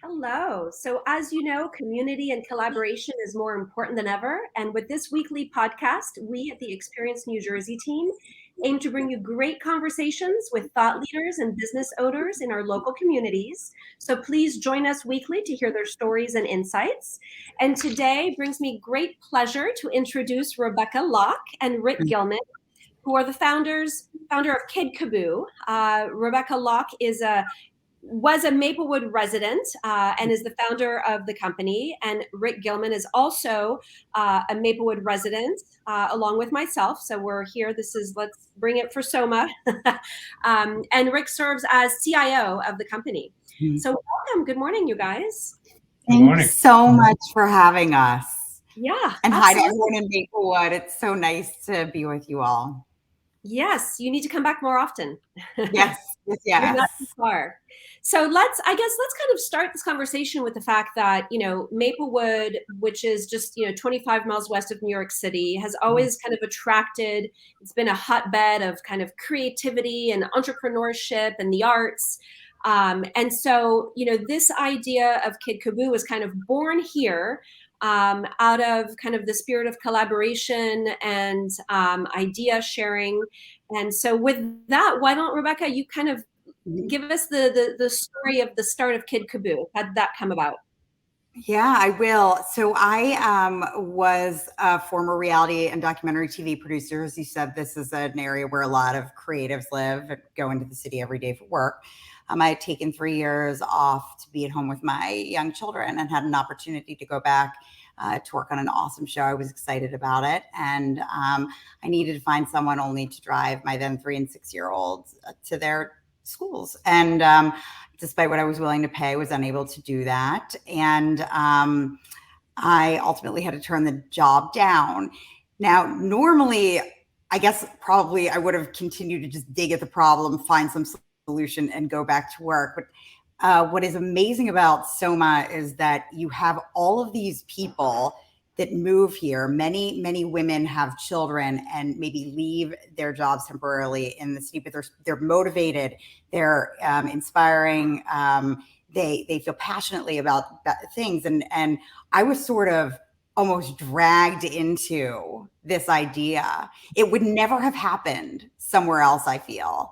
Hello. So, as you know, community and collaboration is more important than ever. And with this weekly podcast, we at the Experience New Jersey team aim to bring you great conversations with thought leaders and business owners in our local communities. So, please join us weekly to hear their stories and insights. And today brings me great pleasure to introduce Rebecca Locke and Rick Gilman, who are the founder of Kidcaboo. Rebecca Locke was a Maplewood resident and is the founder of the company. And Rick Gilman is also a Maplewood resident along with myself. So we're here. Let's bring it for Soma. And Rick serves as CIO of the company. So welcome. Good morning, you guys. Thanks so much for having us. Yeah. And hi to everyone in Maplewood. It's so nice to be with you all. Yes, you need to come back more often. Yes. You're not too far. So let's kind of start this conversation with the fact that, Maplewood, which is just, 25 miles west of New York City, has always kind of attracted, it's been a hotbed of kind of creativity and entrepreneurship and the arts. And so, this idea of Kidcaboo was kind of born here out of kind of the spirit of collaboration and idea sharing. And so with that, why don't, Rebecca, you kind of give us the story of the start of Kidcaboo. How did that come about? Yeah, I will. So I was a former reality and documentary TV producer. As you said, this is an area where a lot of creatives live and go into the city every day for work. I had taken 3 years off to be at home with my young children and had an opportunity to go back to work on an awesome show. I was excited about it. And I needed to find someone only to drive my then 3 and 6 year olds to their schools. And despite what I was willing to pay, I was unable to do that. And I ultimately had to turn the job down. Now, normally, I guess probably I would have continued to just dig at the problem, find some solution and go back to work. But what is amazing about Soma is that you have all of these people that move here. Many, many women have children and maybe leave their jobs temporarily in the city, but they're motivated, they're inspiring, they feel passionately about things. And I was sort of almost dragged into this idea. It would never have happened somewhere else, I feel.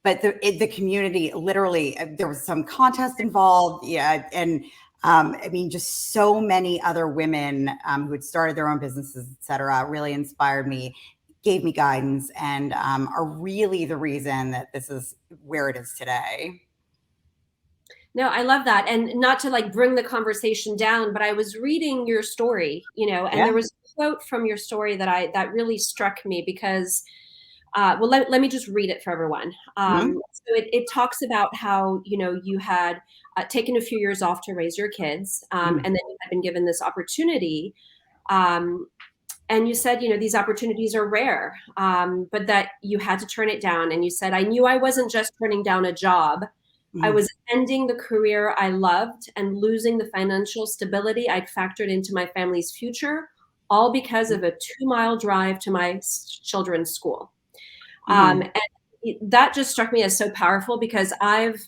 But the community, literally, there was some contest involved. Yeah. And I mean, just so many other women who had started their own businesses, et cetera, really inspired me, gave me guidance, and are really the reason that this is where it is today. No, I love that. And not to like bring the conversation down, but I was reading your story, and there was a quote from your story that really struck me because well, let me just read it for everyone. So it talks about how, you had taken a few years off to raise your kids, and then you had been given this opportunity. And you said, these opportunities are rare, but that you had to turn it down. And you said, I knew I wasn't just turning down a job. I was ending the career I loved and losing the financial stability I'd factored into my family's future, all because of a 2-mile drive to my children's school. And that just struck me as so powerful because I've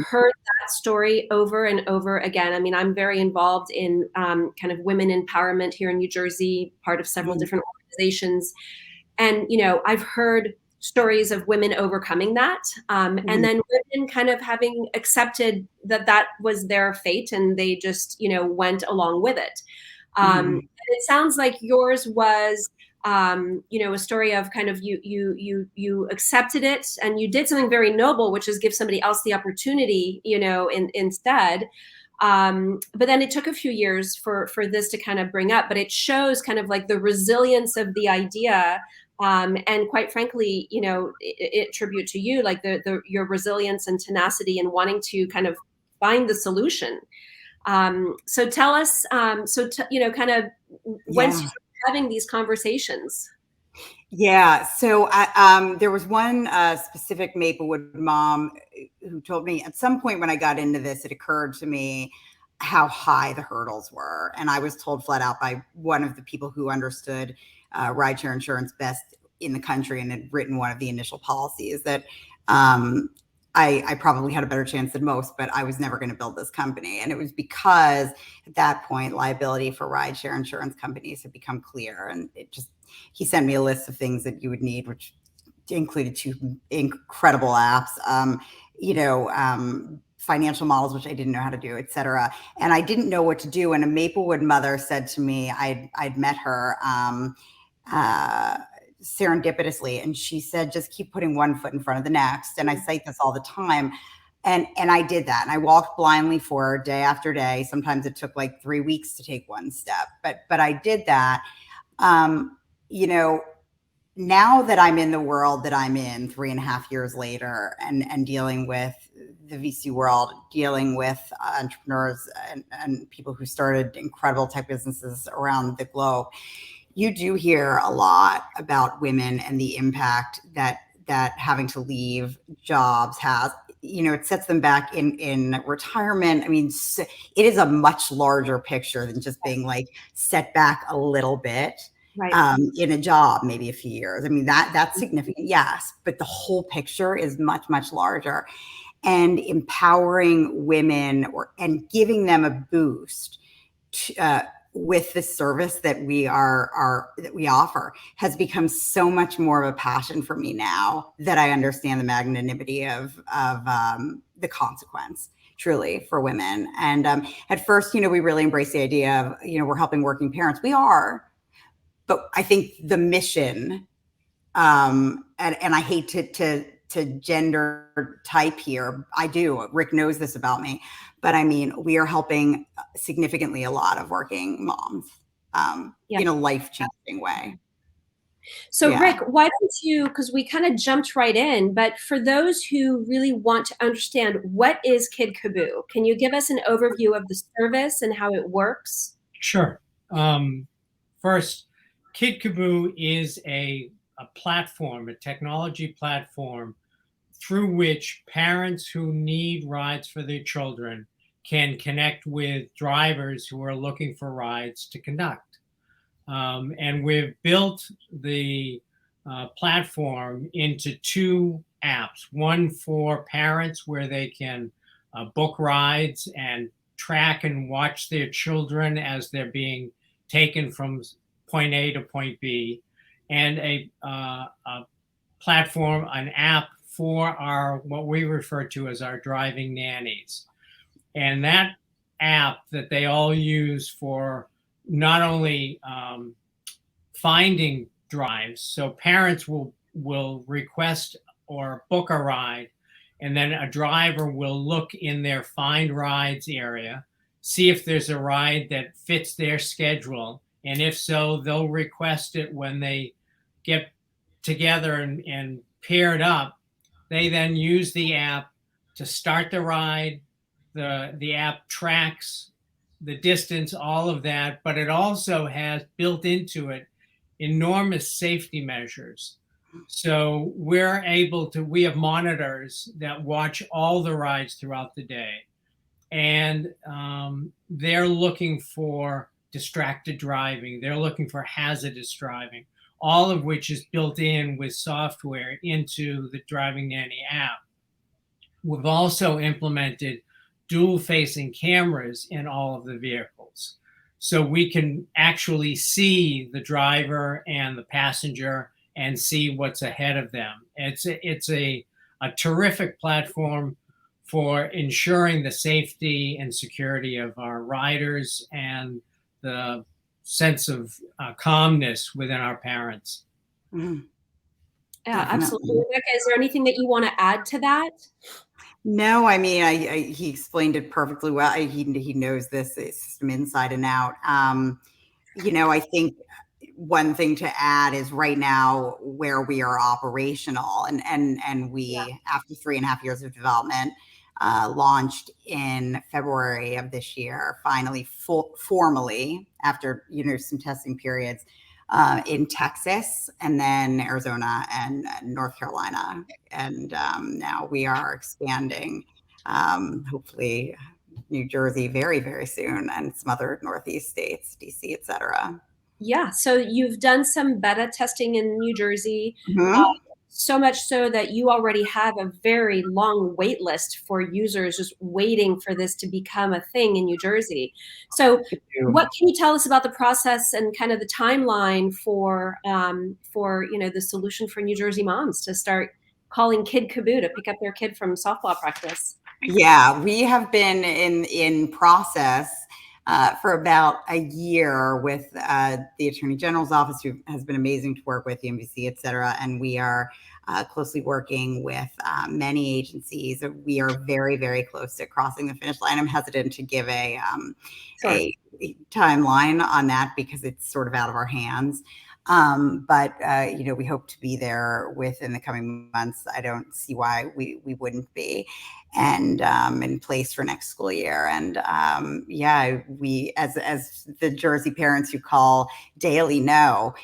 heard that story over and over again. I mean, I'm very involved in kind of women empowerment here in New Jersey, part of several different organizations. And, I've heard stories of women overcoming that. And then women kind of having accepted that was their fate and they just, went along with it. And it sounds like yours was a story of kind of you accepted it and you did something very noble, which is give somebody else the opportunity, instead. But then it took a few years for this to kind of bring up, but it shows kind of like the resilience of the idea. And quite frankly, it tribute to you, like your resilience and tenacity and wanting to kind of find the solution. So tell us, kind of once you having these conversations? Yeah. So there was one specific Maplewood mom who told me at some point when I got into this, it occurred to me how high the hurdles were. And I was told flat out by one of the people who understood rideshare insurance best in the country and had written one of the initial policies that I probably had a better chance than most, but I was never going to build this company. And it was because at that point, liability for rideshare insurance companies had become clear. And he sent me a list of things that you would need, which included two incredible apps, financial models, which I didn't know how to do, et cetera. And I didn't know what to do. And a Maplewood mother said to me, I'd met her, uh, serendipitously, and she said, just keep putting one foot in front of the next. And I cite this all the time. And I did that. And I walked blindly forward day after day. Sometimes it took like 3 weeks to take one step, but I did that. Um, you know, Now that I'm in the world that I'm in 3.5 years later, and dealing with the VC world, dealing with entrepreneurs and people who started incredible tech businesses around the globe, you do hear a lot about women and the impact that having to leave jobs has. It sets them back in retirement. I mean, it is a much larger picture than just being like set back a little bit Right. in a job, maybe a few years. I mean, that's significant, yes, but the whole picture is much, much larger. And empowering women and giving them a boost with the service that we offer has become so much more of a passion for me now that I understand the magnanimity of the consequence truly for women. And at first, we really embrace the idea of, we're helping working parents. We are, but I think the mission, and I hate to gender type here. I do. Rick knows this about me, but I mean, we are helping significantly a lot of working moms Yeah. in a life changing way. So, Yeah. Rick, why don't you, because we kind of jumped right in, but for those who really want to understand what is Kidcaboo, can you give us an overview of the service and how it works? Sure. First, Kidcaboo is a platform, a technology platform through which parents who need rides for their children can connect with drivers who are looking for rides to conduct. And we've built the platform into two apps, one for parents where they can book rides and track and watch their children as they're being taken from point A to point B, and a platform, an app for our what we refer to as our driving nannies. And that app that they all use for not only finding drives, so parents will request or book a ride, and then a driver will look in their find rides area, see if there's a ride that fits their schedule, and if so, they'll request it. When they get together and paired up, they then use the app to start the ride. The app tracks the distance, all of that, but it also has built into it enormous safety measures. So we have monitors that watch all the rides throughout the day. And they're looking for distracted driving, they're looking for hazardous driving, all of which is built in with software into the Driving Nanny app. We've also implemented dual facing cameras in all of the vehicles. So we can actually see the driver and the passenger and see what's ahead of them. It's a terrific platform for ensuring the safety and security of our riders and the sense of calmness within our parents. Mm, Yeah, absolutely. definitely. Rebecca, is there anything that you want to add to that? No, I mean, he explained it perfectly well. He knows this system inside and out. I think one thing to add is right now where we are operational, and Yeah. we, after 3.5 years of development, launched in February of this year, finally formally after some testing periods in Texas, and then Arizona and North Carolina, and now we are expanding, hopefully New Jersey very, very soon, and some other Northeast states, DC, etc. Yeah. So you've done some beta testing in New Jersey. Mm-hmm. so much so that you already have a very long wait list for users just waiting for this to become a thing in New Jersey. So what can you tell us about the process and kind of the timeline for the solution for New Jersey moms to start calling Kidcaboo to pick up their kid from softball practice? Yeah, we have been in process for about a year with the Attorney General's office, who has been amazing to work with, the MVC, et cetera. And we are closely working with many agencies. We are very, very close to crossing the finish line. I'm hesitant to give Sure. a timeline on that because it's sort of out of our hands. But we hope to be there within the coming months. I don't see why we wouldn't be, and in place for next school year. And yeah, we as the Jersey parents who call daily know,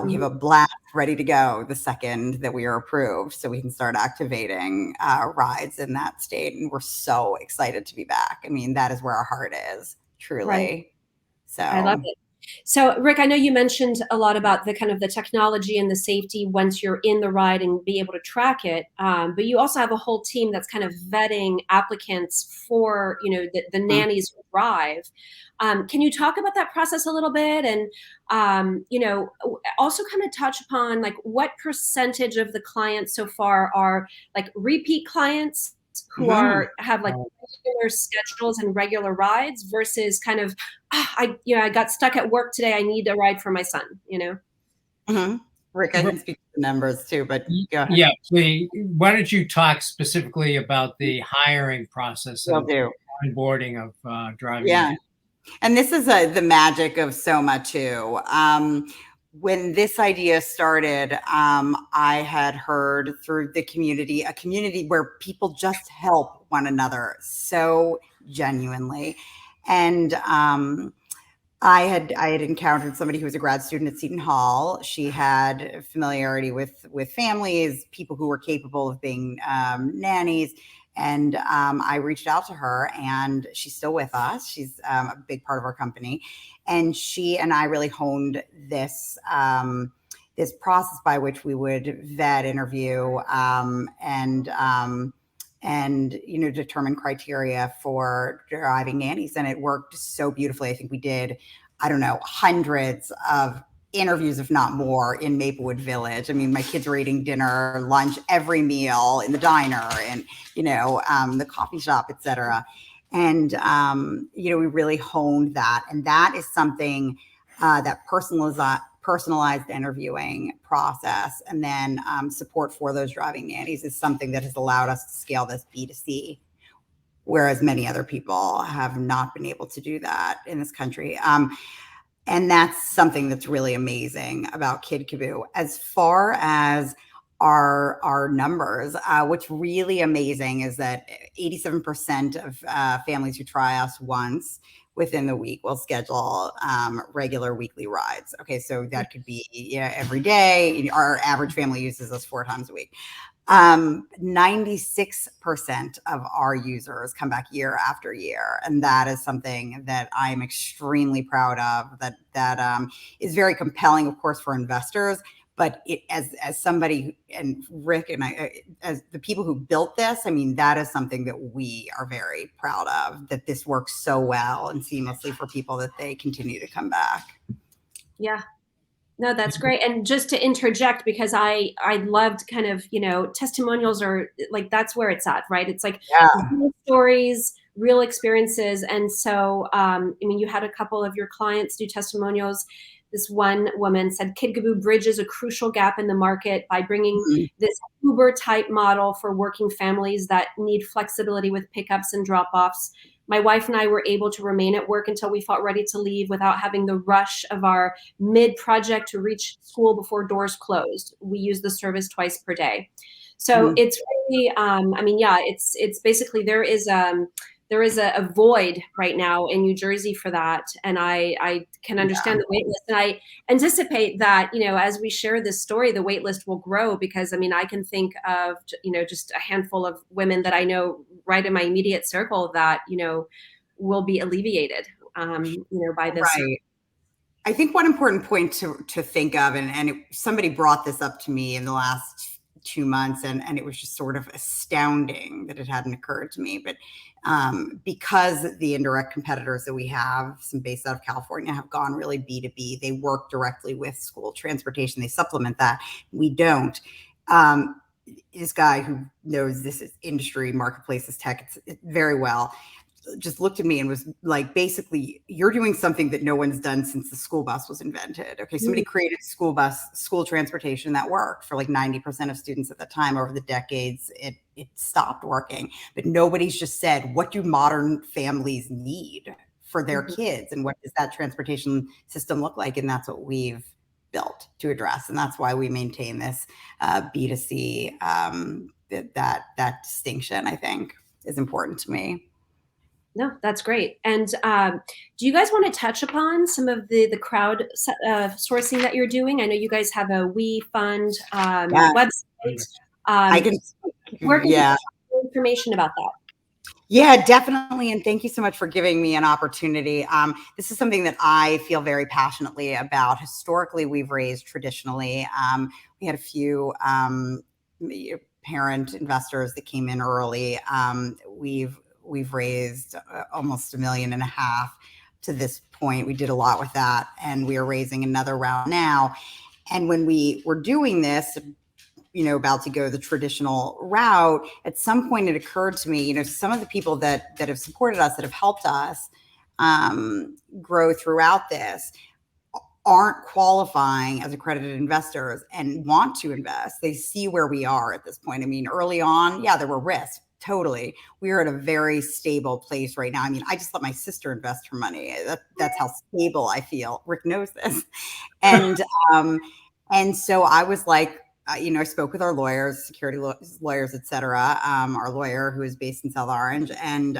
we have a blast ready to go the second that we are approved, so we can start activating rides in that state. And we're so excited to be back. I mean, that is where our heart is, truly. Right. I love So it. So, Rick, I know you mentioned a lot about the kind of the technology and the safety once you're in the ride and be able to track it. But you also have a whole team that's kind of vetting applicants for, the nannies who drive. Can you talk about that process a little bit? And, also kind of touch upon like what percentage of the clients so far are like repeat clients who have like regular schedules and regular rides versus kind of I got stuck at work today. I need a ride for my son. Rick, I can speak to the numbers too, but go ahead. Yeah, why don't you talk specifically about the hiring process Will and do. onboarding of driving? Yeah. And this is the magic of Soma too. When this idea started, I had heard through the community, a community where people just help one another so genuinely. And I had encountered somebody who was a grad student at Seton Hall. She had familiarity with families, people who were capable of being nannies. And I reached out to her, and she's still with us. She's a big part of our company. And she and I really honed this this process by which we would vet, interview, and determine criteria for driving nannies. And it worked so beautifully. I think we did, I don't know, hundreds of interviews, if not more, in Maplewood Village. I mean, my kids were eating dinner, lunch, every meal in the diner, and the coffee shop, etc. And we really honed that. And that is something that personalized interviewing process, and then support for those driving nannies is something that has allowed us to scale this B2C, whereas many other people have not been able to do that in this country. And that's something that's really amazing about Kidcaboo. As far as our numbers, what's really amazing is that 87% of families who try us once within the week will schedule regular weekly rides. Okay, so that could be every day. Our average family uses us 4 times a week. 96% of our users come back year after year. And that is something that I'm extremely proud of, that is very compelling, of course, for investors. But as somebody, and Rick and I, as the people who built this, I mean, that is something that we are very proud of, that this works so well and seamlessly for people that they continue to come back. Yeah. No, that's great. And just to interject, because I loved kind of, testimonials are like, that's where it's at, right? It's like real stories, real experiences. And so, you had a couple of your clients do testimonials. This one woman said Kidcaboo bridges a crucial gap in the market by bringing this Uber type model for working families that need flexibility with pickups and drop-offs. My wife and I were able to remain at work until we felt ready to leave without having the rush of our mid-project to reach school before doors closed. We use the service twice per day. So it's really, it's basically there is a void right now in New Jersey for that. And I can understand the wait list. And I anticipate that, as we share this story, the wait list will grow, because I can think of, just a handful of women that I know right in my immediate circle that, will be alleviated, by this. Right. I think one important point to think of, and somebody brought this up to me in the last 2 months, and it was just sort of astounding that it hadn't occurred to me. But because the indirect competitors that we have, some based out of California, have gone really B2B, they work directly with school transportation. They supplement that. We don't. This guy who knows this industry, marketplaces, tech, very well, just looked at me and was like, basically, you're doing something that no one's done since the school bus was invented. Okay, somebody created school transportation that worked for like 90% of students at the time. Over the decades, it stopped working. But nobody's just said, what do modern families need for their kids, and what does that transportation system look like? And that's what we've built to address, and that's why we maintain this B2C. That distinction, I think, is important to me. No, that's great. And do you guys want to touch upon some of the crowd sourcing that you're doing? I know you guys have a We Fund website. I can, where can you get information about that? Yeah, definitely. And thank you so much for giving me an opportunity. This is something that I feel very passionately about. Historically, we've raised traditionally. We had a few parent investors that came in early. We've raised almost $1.5 million to this point. We did a lot with that, and we are raising another round now. And when we were doing this, about to go the traditional route, at some point it occurred to me, some of the people that have supported us, that have helped us grow throughout this, aren't qualifying as accredited investors and want to invest. They see where we are at this point. I mean, early on, there were risks. Totally. We are at a very stable place right now. I mean, I just let my sister invest her money. That's how stable I feel. Rick knows this. And so I was like, I spoke with our lawyers, security lawyers, et cetera, our lawyer who is based in South Orange. And,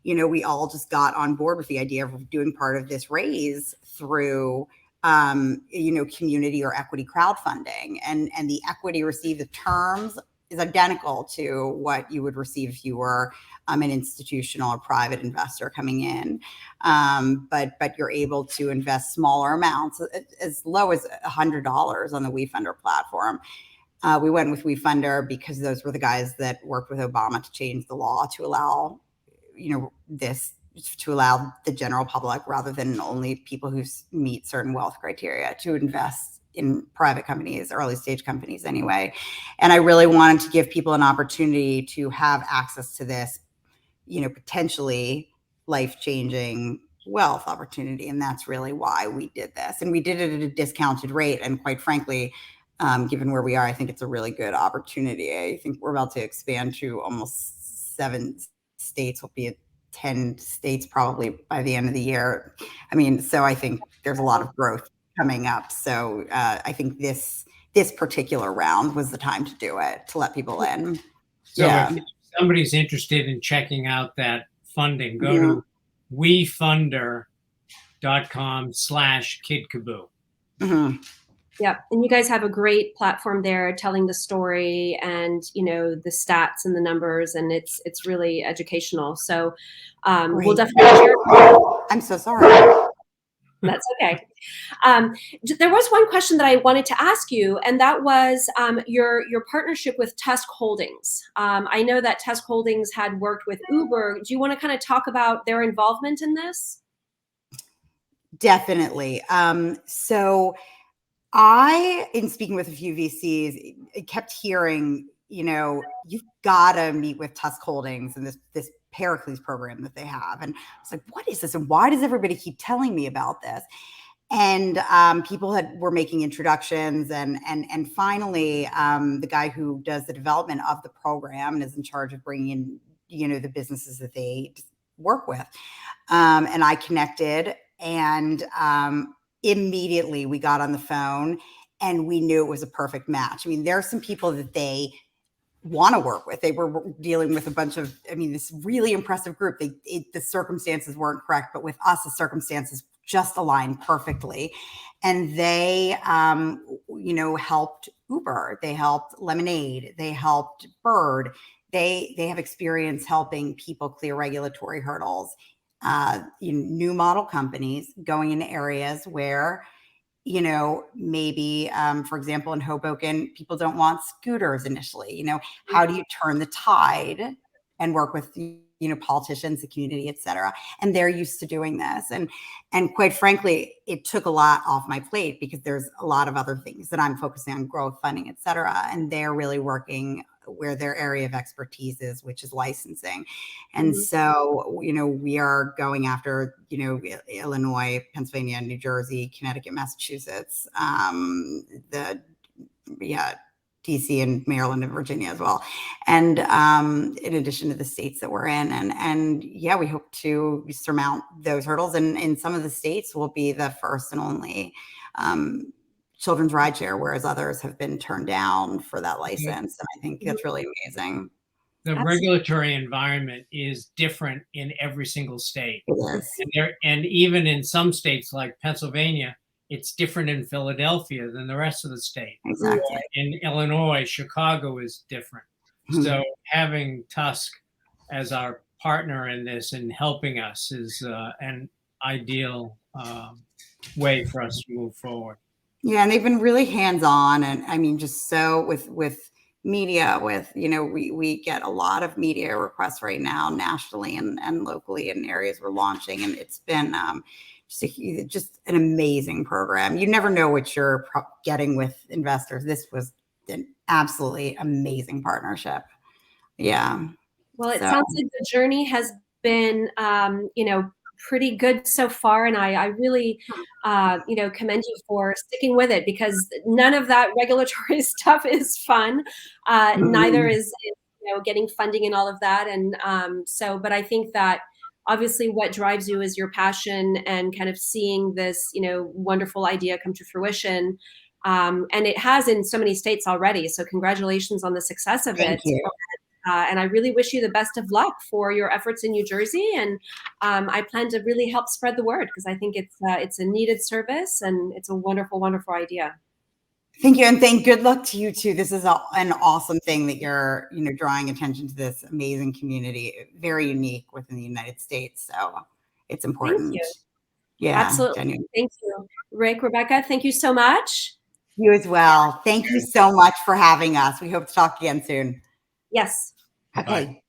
we all just got on board with the idea of doing part of this raise through, community or equity crowdfunding. And the equity received, the terms is identical to what you would receive if you were an institutional or private investor coming in. But you're able to invest smaller amounts, as low as $100 on the WeFunder platform. We went with WeFunder because those were the guys that worked with Obama to change the law to allow, to allow the general public, rather than only people who meet certain wealth criteria, to invest in private companies, early stage companies anyway. And I really wanted to give people an opportunity to have access to this, potentially life-changing wealth opportunity. And that's really why we did this. And we did it at a discounted rate. And quite frankly, given where we are, I think it's a really good opportunity. I think we're about to expand to almost 7 states. We'll be at 10 states probably by the end of the year. I mean, so I think there's a lot of growth coming up. So I think this particular round was the time to do it, to let people in. So if somebody's interested in checking out that funding, go to wefunder.com/Kidcaboo. Yeah, and you guys have a great platform there, telling the story and the stats and the numbers, and it's really educational. So we'll definitely share. I'm so sorry. That's okay. There was one question that I wanted to ask you, and that was your partnership with Tusk Holdings. I know that Tusk Holdings had worked with Uber. Do you want to kind of talk about their involvement in this? Definitely. So I, in speaking with a few VCs, kept hearing, you've got to meet with Tusk Holdings and this Pericles program that they have. And I was like, what is this? And why does everybody keep telling me about this? And people were making introductions, and finally, the guy who does the development of the program and is in charge of bringing in, the businesses that they work with, and I connected, and immediately we got on the phone, and we knew it was a perfect match. I mean, there are some people that they want to work with. They were dealing with a bunch of, this really impressive group. The circumstances weren't correct, but with us, the circumstances just aligned perfectly. And they, helped Uber. They helped Lemonade. They helped Bird. They have experience helping people clear regulatory hurdles. New model companies going into areas where you know, maybe, for example, in Hoboken, people don't want scooters initially. You know, how do you turn the tide and work with, you know, politicians, the community, et cetera? And they're used to doing this. And quite frankly, it took a lot off my plate because there's a lot of other things that I'm focusing on, growth funding, et cetera. And they're really working where their area of expertise is, which is licensing. And so, you know, we are going after, you know, Illinois, Pennsylvania, New Jersey, Connecticut, Massachusetts, DC and Maryland and Virginia as well. And in addition to the states that we're in. And yeah, we hope to surmount those hurdles. And in some of the states, we'll be the first and only children's rideshare, whereas others have been turned down for that license. And I think that's really amazing. The regulatory environment is different in every single state. It is. And even in some states like Pennsylvania, it's different in Philadelphia than the rest of the state. Exactly. In Illinois, Chicago is different. So having Tusk as our partner in this and helping us is an ideal way for us to move forward. Yeah, and they've been really hands-on, and I mean, just so with media, with, you know, we get a lot of media requests right now, nationally and locally in areas we're launching, and it's been just an amazing program. You never know what you're getting with investors. This was an absolutely amazing partnership. Yeah. Well, it sounds like the journey has been, you know, pretty good so far, and I really, you know, commend you for sticking with it, because none of that regulatory stuff is fun. Neither is, you know, getting funding and all of that. And but I think that obviously what drives you is your passion and kind of seeing this, you know, wonderful idea come to fruition. And it has in so many states already. So congratulations on the success of it. Thank you. And I really wish you the best of luck for your efforts in New Jersey. And I plan to really help spread the word, because I think it's a needed service and it's a wonderful, wonderful idea. Thank you. And good luck to you too. This is an awesome thing that you're, you know, drawing attention to this amazing community, very unique within the United States. So it's important. Thank you. Yeah, absolutely. Genuine. Thank you, Rick, Rebecca. Thank you so much. You as well. Thank you so much for having us. We hope to talk again soon. Yes. Okay. Bye.